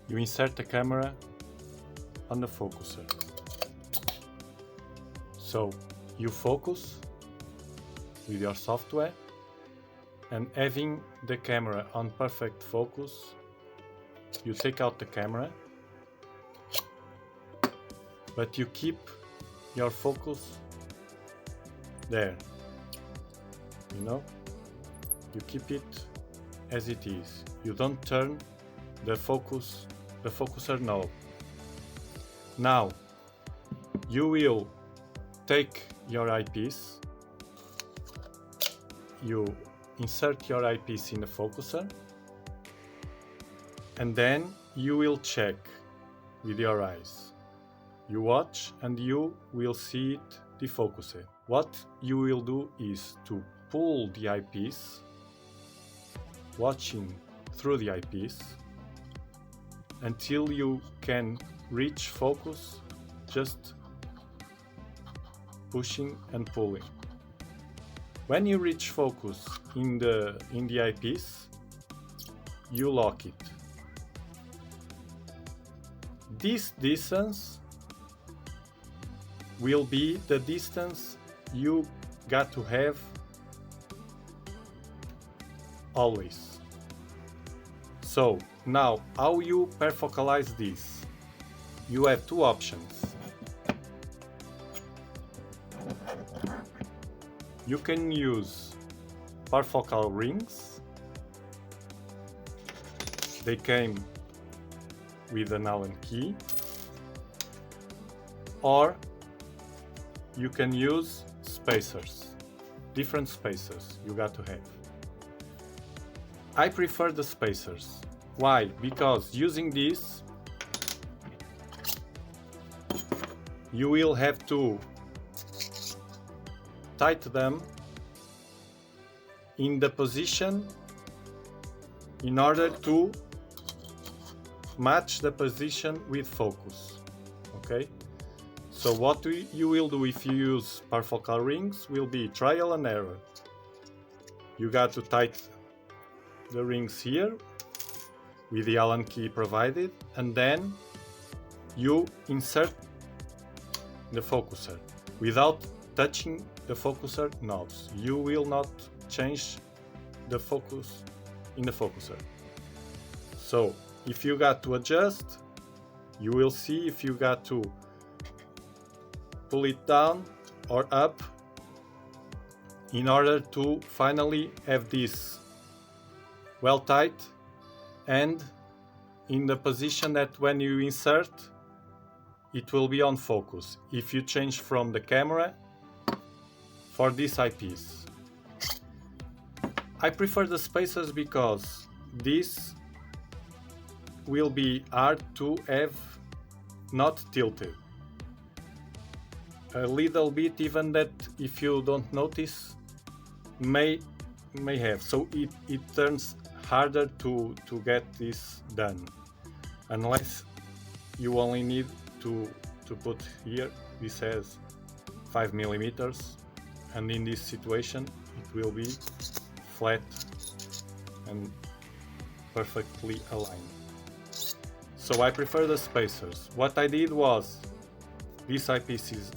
you insert the camera on the focuser. So you focus with your software, and having the camera on perfect focus, you take out the camera, but you keep your focus there. You know, you keep it as it is. You don't turn the focuser knob. Now you will take your eyepiece, you insert your eyepiece in the focuser, and then you will check with your eyes. You watch and you will see it defocused. What you will do is to pull the eyepiece, watching through the eyepiece, until you can reach focus, just pushing and pulling. When you reach focus in the eyepiece, you lock it. This distance will be the distance you got to have always. So now, how you perfocalize this? You have two options. You can use parfocal rings. They came with an Allen key. Or you can use spacers, different spacers you got to have. I prefer the spacers. Why? Because using this, you will have to tighten them in the position in order to match the position with focus. Okay? So what you will do if you use parfocal rings will be trial and error. You got to tighten the rings here with the Allen key provided, and then you insert the focuser without touching the focuser knobs. You will not change the focus in the focuser. So if you got to adjust, you will see if you got to pull it down or up in order to finally have this well tight and in the position that when you insert, it will be on focus if you change from the camera for this eyepiece. I prefer the spacers because this will be hard to have not tilted. A little bit, even that if you don't notice, may have. So it turns harder to get this done, unless you only need to put here. This has 5 millimeters, and in this situation it will be flat and perfectly aligned. So I prefer the spacers. What I did was, this eyepiece is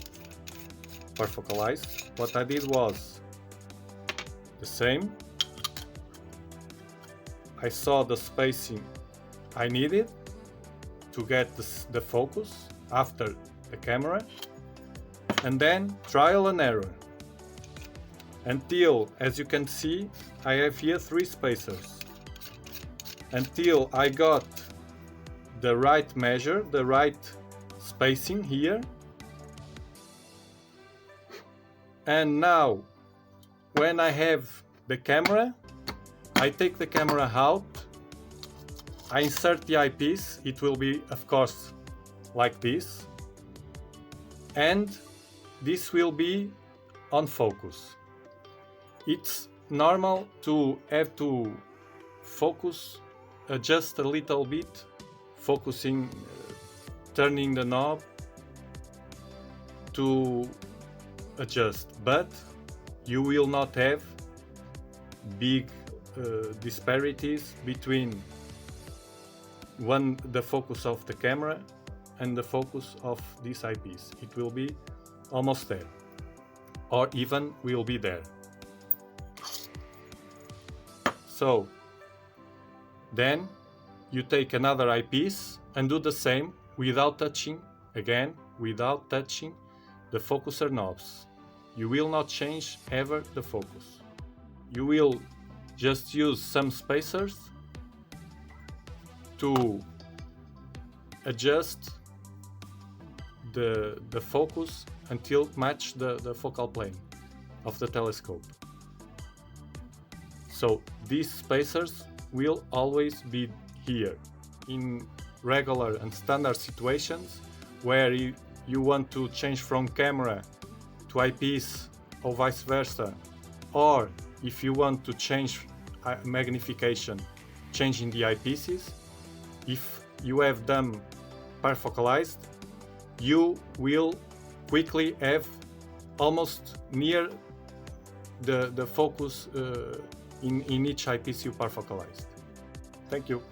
perfocalized. What I did was the same. I saw the spacing I needed to get the focus after the camera, and then trial and error until, as you can see, I have here 3 spacers, until I got the right measure, the right spacing here. And now when I have the camera, I take the camera out, I insert the eyepiece. It will be, of course, like this, and this will be on focus. It's normal to have to focus, adjust a little bit, focusing, turning the knob to adjust, but you will not have big disparities between the focus of the camera and the focus of this eyepiece. It will be almost there, or even will be there. So then you take another eyepiece and do the same without touching, again, without touching the focuser knobs. You will not change ever the focus. You will just use some spacers to adjust the focus until match the focal plane of the telescope. So these spacers will always be here. In regular and standard situations where you want to change from camera to eyepiece or vice versa, or if you want to change magnification, changing the eyepieces, if you have them parfocalized, you will quickly have almost near the focus in each eyepiece you parfocalized. Thank you.